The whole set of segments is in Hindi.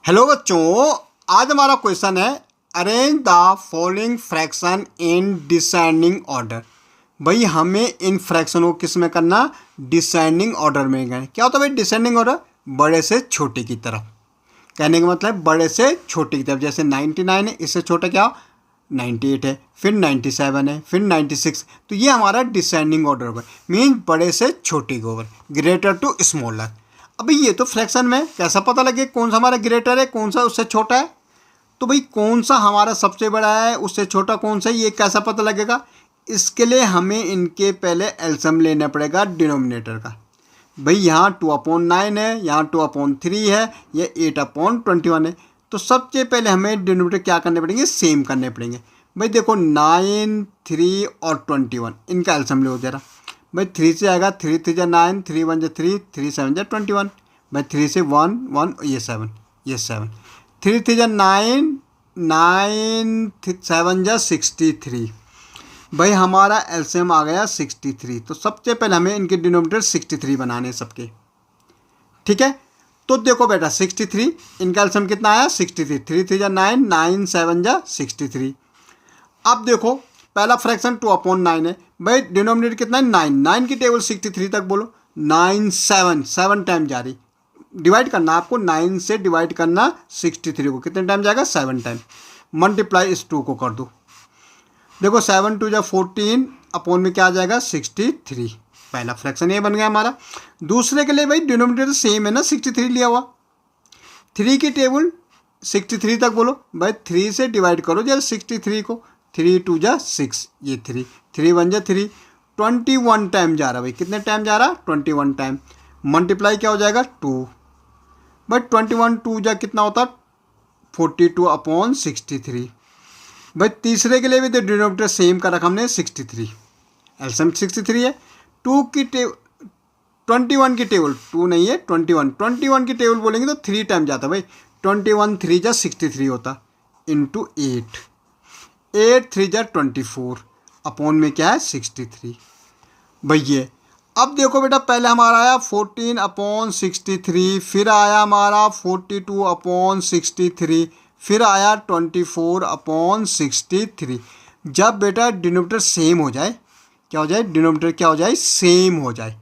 हेलो बच्चों, आज हमारा क्वेश्चन है arrange the following fraction in descending order. भाई हमें इन फ्रैक्शन को किस में करना, डिसेंडिंग ऑर्डर में करना। क्या होता है भाई डिसेंडिंग ऑर्डर? बड़े से छोटे की तरफ। कहने का मतलब बड़े से छोटे की तरफ। जैसे 99 है, इससे छोटा क्या 98 है, फिर 97 है, फिर 96। तो ये हमारा डिसेंडिंग ऑर्डर होगा, मीन बड़े से छोटे के ओवर, ग्रेटर टू स्मॉलर। अभी ये तो फ्रैक्शन में कैसा पता लगे कौन सा हमारा ग्रेटर है, कौन सा उससे छोटा है? तो भाई कौन सा हमारा सबसे बड़ा है, उससे छोटा कौन सा है, ये कैसा पता लगेगा? इसके लिए हमें इनके पहले एलसीएम लेना पड़ेगा डिनोमिनेटर का। भाई यहाँ 2/9 है, यहाँ 2/3 है, ये 8/21 है। तो सबसे पहले हमें डिनोमिनेटर क्या करने पड़ेंगे, सेम करने पड़ेंगे। भाई देखो 9, 3 और 21, इनका एलसीएम लो जरा। भाई 3 से आएगा, 3 3 जा 9, 3 1 जा 3, 3 7 जा 21। भाई 3 से 1 1, ये 7, ये 7, 3 3 जा 9, 9 7 जा 63। भाई हमारा एलसीएम आ गया 63। तो सबसे पहले हमें इनके डिनोमिनेटर 63 बनाने सबके, ठीक है। तो देखो बेटा 63, इनका एलसीएम कितना आया 63, 3 3 जा 9, 9 7 जा 63। अब देखो पहला फ्रैक्शन 2/9 है। भाई डिनोमिनेटर कितना है 9, 9 की टेबल 63 तक बोलो। 9 7, 7 टाइम जा रही, डिवाइड करना आपको, 9 से डिवाइड करना 63 को, कितने टाइम जाएगा 7 टाइम। मल्टीप्लाई इस 2 को कर दो। देखो 7 2 जा 14, अपॉन में क्या आ जाएगा 63। पहला फ्रैक्शन ये बन गया हमारा। दूसरे के लिए भाई डिनोमिनेटर सेम है ना, 63 लिया हुआ। 3 की टेबल 63 तक बोलो। भाई 3 से डिवाइड करो जरा 63 को, 3 2 जा 6, ये 3, 3 1 जा 3, 21 टाइम जा रहा। भाई कितने टाइम जा रहा, 21 टाइम। मल्टीप्लाई क्या हो जाएगा 2। भाई 21 2 जा कितना होता 42/63। भाई तीसरे के लिए भी तो डिनोमिनेटर सेम का रखा हमने 63, एलसीएम 63 है। 2 की टेबल 21 की टेबल 2 नहीं है 21 की टेबल बोलेंगे तो 3 टाइम जाता। भाई 21 3 जा 63 होता, इंटू 8, 8 3 जा 24, अपॉन में क्या है 63। भैया अब देखो बेटा पहले हमारा आया 14/63, फिर आया हमारा 42/63, फिर आया 24/63। जब बेटा डिनोमिनेटर सेम हो जाए, क्या हो जाए, डिनोमिनेटर क्या हो जाए, सेम हो जाए,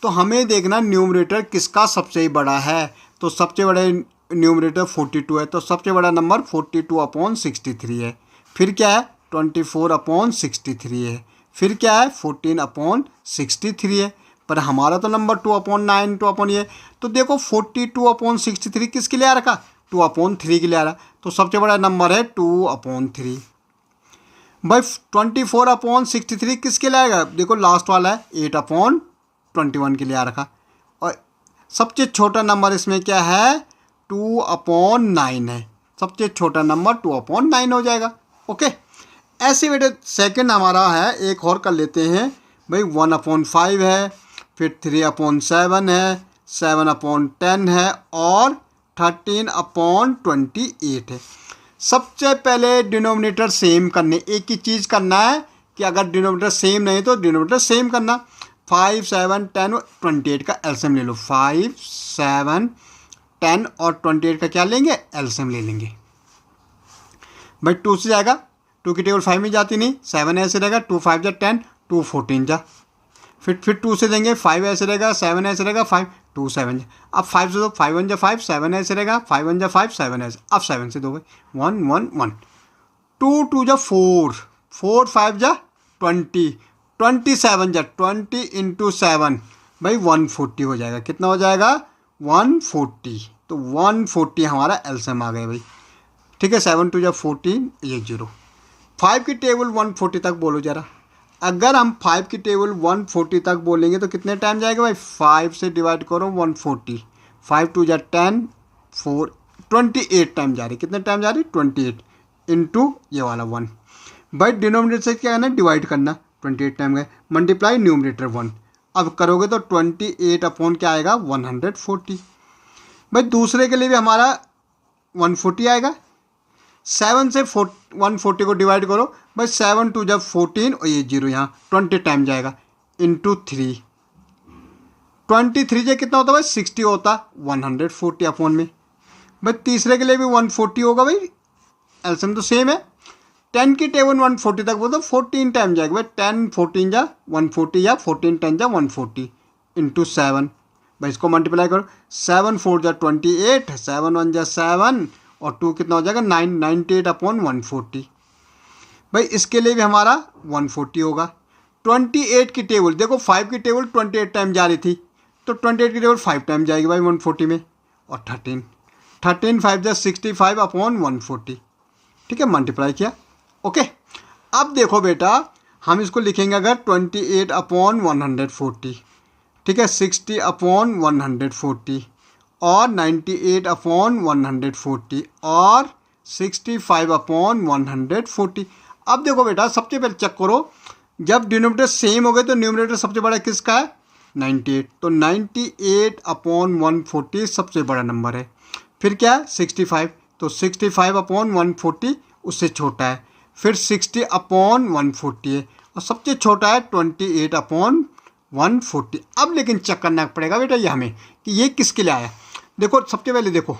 तो हमें देखना न्यूमरेटर किसका सबसे बड़ा है। तो सबसे बड़े न्यूमरेटर 42 है, तो सबसे बड़ा नंबर 42/63 है। फिर क्या है 24/63 है, फिर क्या है 14/63 है। पर हमारा तो नंबर 2/9 2 ये। तो देखो 42/63 किसके लिए आ रखा, 2/3 के लिए आ रहा। तो सबसे बड़ा नंबर है 2/3। भाई 24/63 किसके लिए आएगा, देखो लास्ट वाला है 8/21 के लिए आ रखा। और सबसे छोटा नंबर इसमें क्या है 2/9 है। सबसे छोटा नंबर 2/9 हो जाएगा। ओके, ऐसे बेटे सेकंड हमारा है, एक और कर लेते हैं। भाई 1/5 है, फिर 3/7 है, 7/10 है, और 13/28 है। सबसे पहले डिनोमिनेटर सेम करने, एक ही चीज़ करना है कि अगर डिनोमिनेटर सेम नहीं तो डिनोमिनेटर सेम करना। 5 7 10 28 का एलसीएम ले लो। 5 7 10 और 28 का क्या लेंगे, एलसीएम ले लेंगे। भाई 2 से जाएगा, 2 की टेबल 5 में जाती नहीं, 7 ऐसे रहेगा, 2 5 जा 10, 2 14 जा। फिर 2 से देंगे, 5 ऐसे रहेगा, 7 ऐसे रहेगा, 5 2 7 जा। अब 5 से दो, 5 1 जा 5, 7 ऐसे रहेगा, 5 1 जा 5, 7 ऐसे। अब 7 से दो भाई 1 1 1, 2 2 जा 4, 4 5 जा 20, 27 जा 20 इंटू 7, भाई 140 हो जाएगा। कितना हो जाएगा 140। तो 140 हमारा एलसीएम आ गया भाई, ठीक है। 7 2 जा 14, ये 0। 5 की टेबल 140 तक बोलो जरा। अगर हम 5 की टेबल 140 तक बोलेंगे तो कितने टाइम जाएगा भाई, 5 से डिवाइड करो 140, 5 2 जा 10, 4 28 टाइम जा रही। कितने टाइम जा रही 28, इंटू ये वाला 1। भाई डिनोमिनेटर से क्या करना, डिवाइड करना, 28 टाइम गए, मल्टीप्लाई न्यूमरेटर 1। अब करोगे तो 28 अपॉन क्या आएगा 140। भाई दूसरे के लिए भी हमारा 140 आएगा। 7 से 140 को डिवाइड करो। भाई 7 2 जब 14, और ये 0 यहाँ 20 टाइम जाएगा, इंटू 3। 23 से कितना होता है भाई 60 होता, 140 अपॉन में भाई तीसरे के लिए भी 140 होगा भाई, एलसीएम तो सेम है। 10 की टेबल 140 तक बोलते 14 टाइम जाएगा भाई, 10 14 जा 140 या 14 10 जा 140 इंटू 7। भाई इसको मल्टीप्लाई करो, 7 4 जा 28, 7 1 जा 7 और 2 कितना हो जाएगा 9, 98 अपॉन 140। भाई इसके लिए भी हमारा 140 होगा। 28 की टेबल देखो, 5 की टेबल 28 टाइम जा रही थी, तो 28 की टेबल 5 टाइम जाएगी भाई 140 में। और 13 5 जा 65 अपॉन 140, ठीक है, मल्टीप्लाई किया। ओके, अब देखो बेटा हम इसको लिखेंगे अगर 28 अपॉन 140, ठीक है, 60 अपॉन 140 और 98 अपॉन 140 और 65 अपॉन 140। अब देखो बेटा सबसे पहले चेक करो, जब डिनोमिनेटर सेम हो गए तो न्यूमरेटर सबसे बड़ा किसका है 98, तो 98 अपॉन 140 सबसे बड़ा नंबर है। फिर क्या है 65, तो 65 अपॉन 140 उससे छोटा है। फिर 60 अपॉन 140 है और सबसे छोटा है 28 अपॉन 140। अब लेकिन चेक करना पड़ेगा बेटा ये हमें कि ये किसके लिए आया। देखो सबसे पहले देखो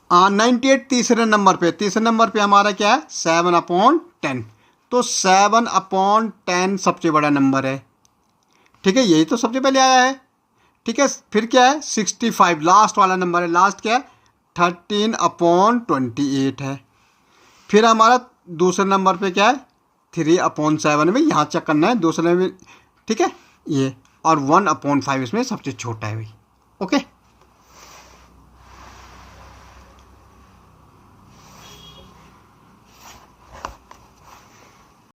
98 तीसरे नंबर पे हमारा क्या है 7 अपॉन 10, तो 7 अपॉन 10 सबसे बड़ा नंबर है, ठीक है, यही तो सबसे पहले आया है, ठीक है। फिर क्या है 65 लास्ट वाला नंबर है, लास्ट क्या है 13 अपॉन 28 है। फिर हमारा दूसरे नंबर पे क्या है 3 अपॉन 7 में, यहाँ चेक करना है दूसरे में, ठीक है ये, और 1 अपॉन 5 इसमें सबसे छोटा है भाई। ओके।